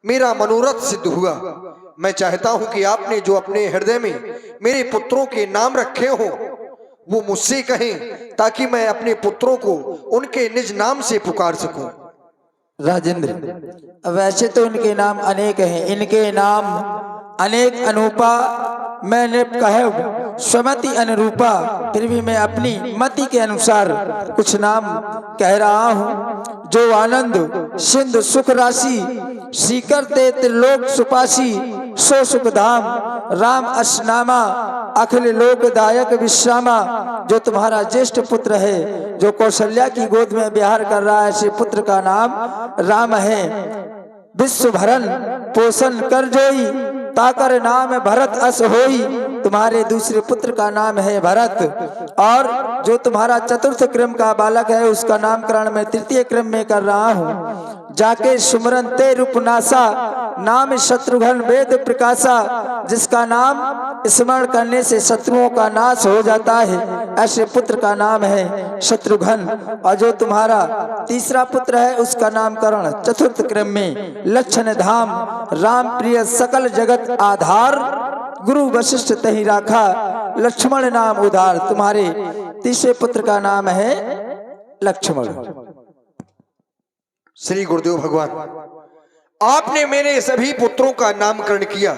मेरा मनोरथ सिद्ध हुआ। मैं चाहता हूं कि आपने जो अपने हृदय में मेरे पुत्रों के नाम रखे हो वो मुझसे कहें, ताकि मैं अपने पुत्रों को उनके निज नाम से पुकार सकूं। राजेंद्र, वैसे तो इनके नाम अनेक हैं, इनके नाम अनेक अनूपा, मैंने कहे स्वमति अनुरूपा, फिर भी मैं अपनी मति के अनुसार कुछ नाम कह रहा हूँ। जो आनंद सिंधु सुख राशि, सीकर ते त्रिलोक सुपासी, सो सुख धाम राम असनामा, अखिल लोकदायक विश्रामा। जो तुम्हारा ज्येष्ठ पुत्र है, जो कौशल्या की गोद में विहार कर रहा है, ऐसे पुत्र का नाम राम है। विश्व भरण पोषण कर जोई, ताकर नाम भरत अस होई। तुम्हारे दूसरे पुत्र का नाम है भरत, और जो तुम्हारा चतुर्थ क्रम का बालक है उसका नामकरण मैं तृतीय क्रम में कर रहा हूँ। जाके सुमरन ते रूपनासा, नाम शत्रुघ्न वेद प्रकाशा। जिसका नाम स्मरण करने से शत्रुओं का नाश हो जाता है, ऐसे पुत्र का नाम है शत्रुघ्न। और जो तुम्हारा तीसरा पुत्र है उसका नामकरण चतुर्थ क्रम में लक्षण धाम राम प्रिय सकल जगत आधार, गुरु वशिष्ठ तही राखा, लक्ष्मण नाम उधार। तुम्हारे तीसरे पुत्र का नाम है लक्ष्मण। श्री गुरुदेव भगवान, आपने मेरे सभी पुत्रों का नामकरण किया,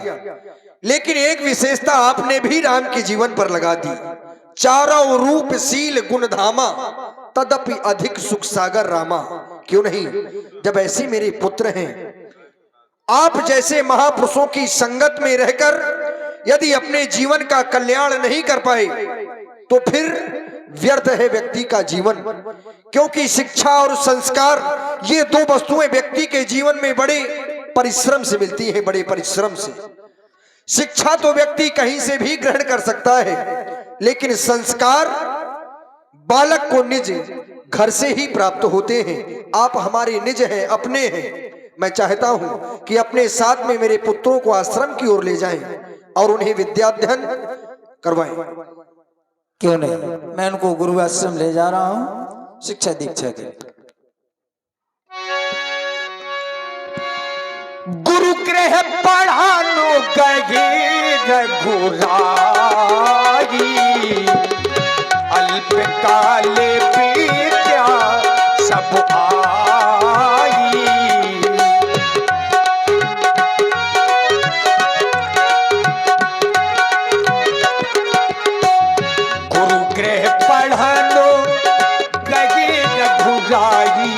लेकिन एक विशेषता आपने भी राम के जीवन पर लगा दी। चारों रूप शील गुण धामा, तदपि अधिक सुख सागर रामा। क्यों नहीं, जब ऐसे मेरे पुत्र हैं, आप जैसे महापुरुषों की संगत में रहकर यदि अपने जीवन का कल्याण नहीं कर पाए तो फिर व्यर्थ है व्यक्ति का जीवन। क्योंकि शिक्षा और संस्कार ये दो वस्तुएं व्यक्ति के जीवन में बड़े परिश्रम से मिलती हैं, बड़े परिश्रम से। शिक्षा तो व्यक्ति कहीं से भी ग्रहण कर सकता है, लेकिन संस्कार बालक को निज घर से ही प्राप्त होते हैं। आप हमारे निज हैं, अपने हैं। मैं चाहता हूं कि अपने साथ में मेरे पुत्रों को आश्रम की ओर ले जाएं और उन्हें विद्याध्ययन करवाएं। क्यों नहीं, मैं उनको गुरु आश्रम ले जा रहा हूँ शिक्षा दीक्षा के। गुरु गृह पढ़ानो गए रघुराई, अल्प काले विद्या सब आई। गुरु गृह पढ़ानो गए रघुराई,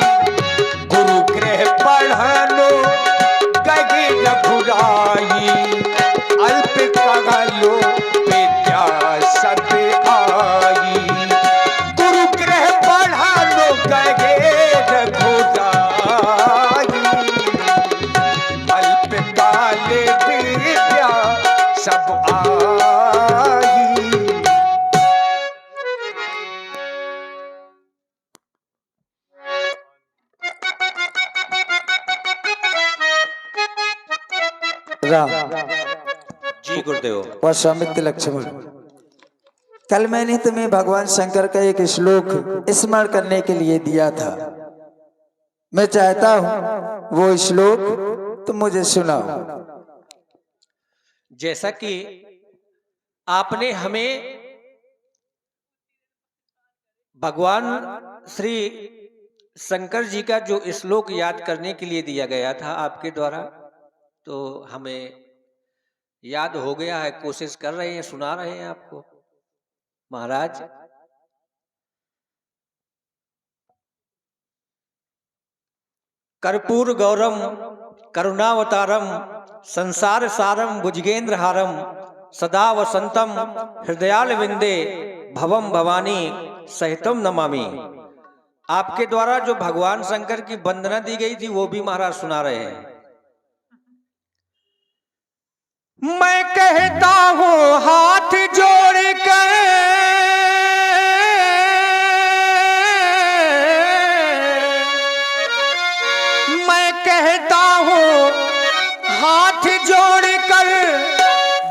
गुरु गृह पढ़ानो गए रघुराई, अल्प कालो विद्या सब आई। गुरु गृह पढ़ानो गए रघुराई, अल्प काले विद्या सब आई। राम जी गुरुदेव। व स्वामित्व लक्ष्मण, कल मैंने तुम्हें भगवान शंकर का एक श्लोक स्मरण करने के लिए दिया था। मैं चाहता हूं वो श्लोक तुम मुझे सुनाओ। जैसा कि आपने हमें भगवान श्री शंकर जी का जो श्लोक याद करने के लिए दिया गया था आपके द्वारा, तो हमें याद हो गया है, कोशिश कर रहे हैं, सुना रहे हैं आपको। महाराज, कर्पूर गौरम करुणावतारम, संसार सारम भुजगेंद्र हारम, सदा वसंतम हृदयाल विंदे, भवम भवानी सहितम नमामि। आपके द्वारा जो भगवान शंकर की वंदना दी गई थी वो भी महाराज सुना रहे हैं। मैं कहता हूँ हाथ जोड़ कर, मैं कहता हूँ हाथ जोड़ कर,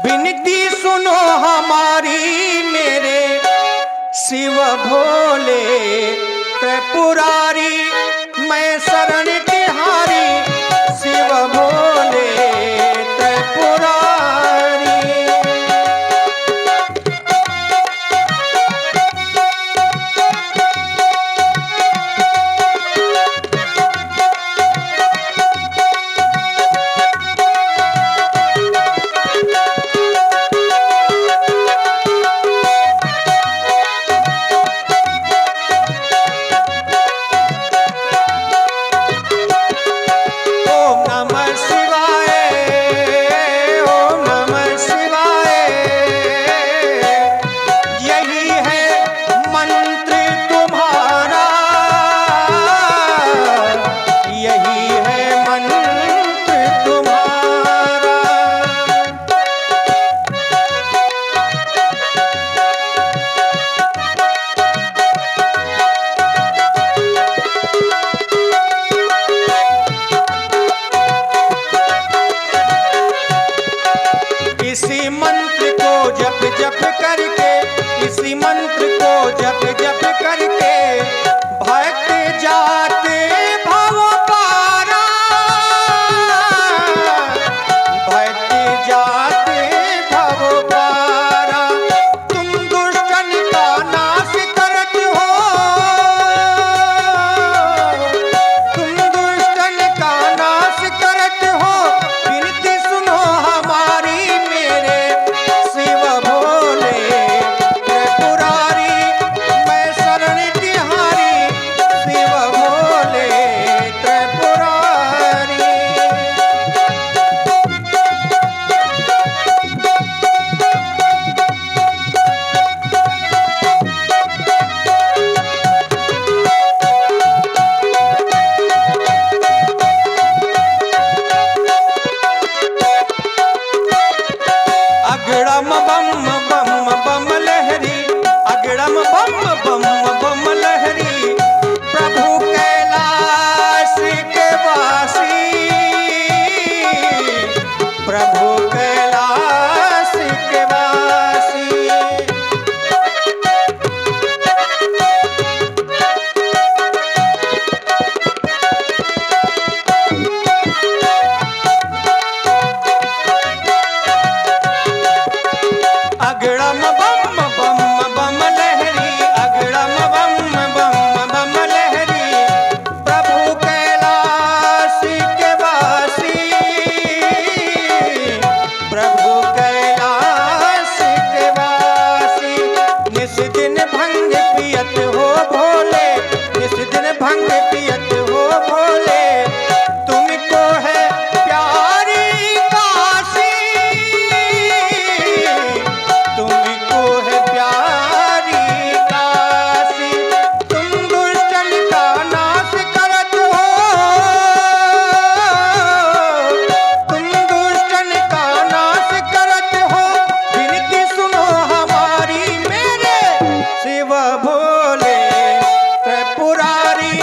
विनती सुनो हमारी मेरे शिव भोले त्रिपुरारी। मैं शरण तिहारी शिव भोले जप जप करके भक्त जाते भव पारा, भक्त जाते भव पारा। तुम दुष्टन का नाश करत हो, तुम दुष्टन का नाश करत हो, विनती सुनो हमारी मेरे शिव भोले त्रिपुरारी। मैं शरण तिहारी शिव भोले त्रिपुरारी। अगड़म बम बम बम लहरी, अगड़म बम बम बम लहरी। प्रभु कैलाश के वासी, प्रभु कैलाश के वासी। अगड़म बम बम बम लहरी, अगड़म बम बम बम लहरी। प्रभु कैलाश के वासी, प्रभु कैलाश के वासी। निस दिन भंग पियत हो भोले, निस दिन भंग पियत हो भोले। तुमको है प्यारी काशी, तुमको है प्यारी काशी। तुम दुष्टन का नाश करत हो, तुम दुष्टन का नाश करत हो, विनती सुनो हमारी मेरे शिव भोले त्रिपुरारी।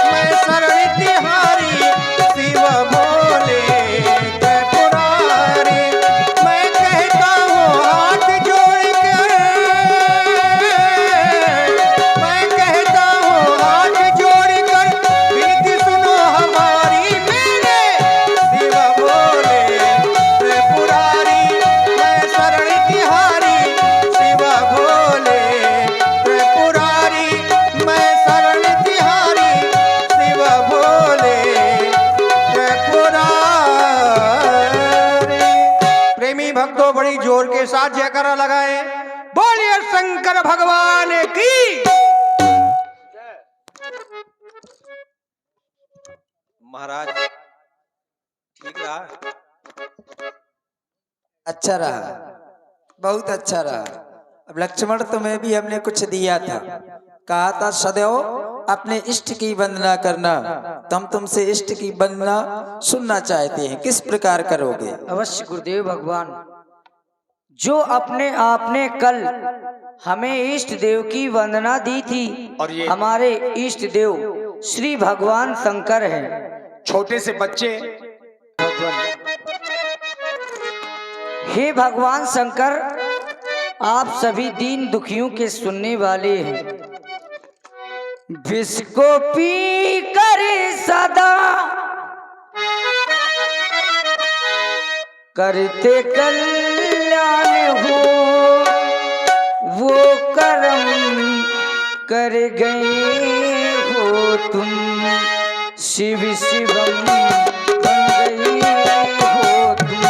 मैं शरण तिहारी शिव भोले त्रिपुरारी। मैं कहता हूँ हाथ जोड़ कर, मैं कहता हूँ हाथ जोड़ कर, विनती सुनो हमारी मेरे शिव भोले त्रिपुरारी। मैं शरण तिहारी शिव भोले त्रिपुरारी। मैं शरण तिहारी शिव भोले त्रिपुरारी। प्रेमी भक्तों बड़ी जोर के साथ जयकारा लगाए। बोलिए शंकर भगवान की। महाराज ठीक रहा। अच्छा रहा, बहुत अच्छा रहा। अब लक्ष्मण तुम्हें भी हमने कुछ दिया था, कहा था सदैव अपने इष्ट की वंदना करना। हम तुमसे इष्ट की वंदना सुनना चाहते हैं, किस प्रकार करोगे? अवश्य गुरुदेव भगवान। जो अपने आपने कल हमें इष्ट देव की वंदना दी थी, और ये हमारे इष्ट देव श्री भगवान शंकर हैं। छोटे से बच्चे हे भगवान शंकर, आप सभी दीन दुखियों के सुनने वाले हैं। विष को पी कर सदा करते कल्याण हो, वो कर्म कर गए हो तुम, शिव शिवम बन गए हो तुम।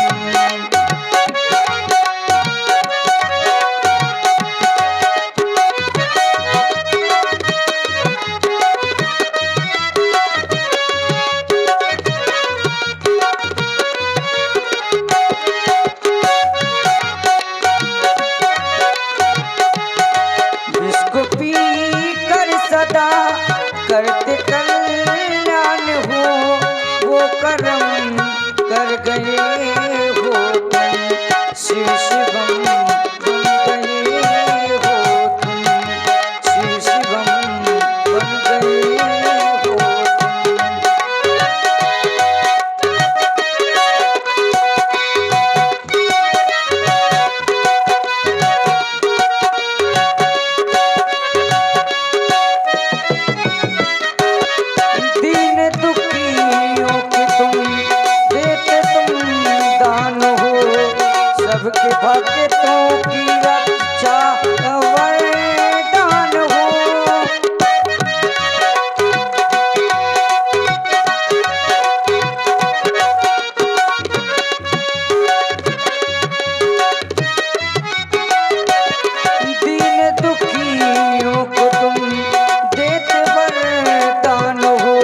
इसको पी कर सदा करते कल्याण हो, वो सबके भक्तों की रक्षा वरदान हो। दीन दुखियों को तुम देते वरदान हो।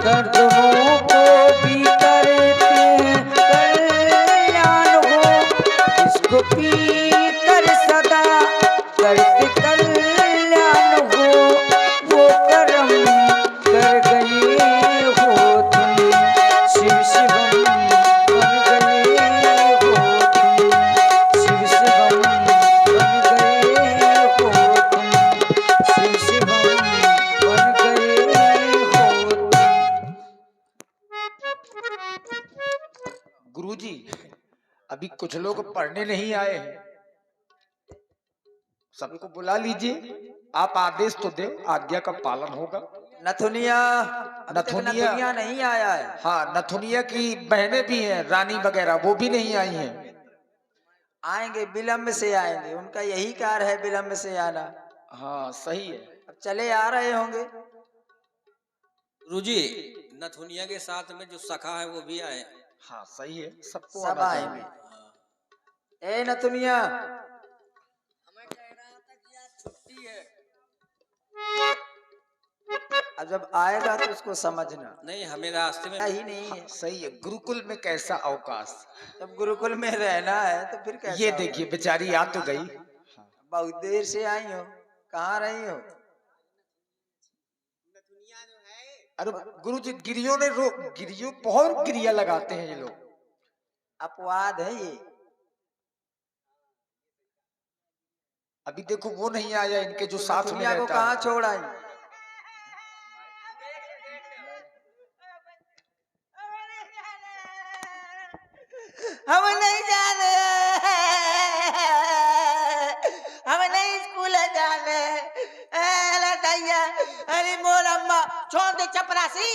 दर्दों को भी करते कल्याण हो। इसको पी कर सदा करते कल्याण हो। वो कर्म कर गए हो तुम, शिव शिवम बन गए हो तुम, शिव शिवम बन गए हो तुम, शिव शिवम बन गए हो तुम। गुरुजी, अभी कुछ लोग पढ़ने नहीं आए हैं, सबको बुला लीजिए। आप आदेश तो दे, आज्ञा का पालन होगा। नथुनिया, अभी तक नथुनिया। नथुनिया नहीं आया है। हाँ, नथुनिया की बहनें भी हैं, रानी वगैरह, वो भी नहीं आई हैं। आएंगे, विलंब से आएंगे, उनका यही कार्य है विलंब से आना। हाँ सही है। अब चले आ रहे होंगे। गुरुजी, नथुनिया के साथ में जो सखा है वो भी आए। हाँ सही है, सबको सब आना आएंगे। चाहिए। ए नथुनिया, अब जब आएगा तो उसको समझना। नहीं, हमें रास्ते में ही नहीं है। हाँ, सही है। गुरुकुल में कैसा अवकाश। जब गुरुकुल में रहना है तो फिर कैसा ये होगा? देखिए, बेचारी आ तो गई। बहुत देर से आई हो, कहाँ रही हो? अरे गुरुजी, गिरियों ने गिरियों बहुत गिरिया लगाते हैं ये लोग। अपवाद है ये। अभी देखो वो नहीं आया, इनके जो साथ में दुनिया को रहता कहाँ है। छोड़ आई? हम नहीं जाने, हम नहीं स्कूल जाने। अरे दैया, अरे मोर अम्मा छोड़ दे चपरासी।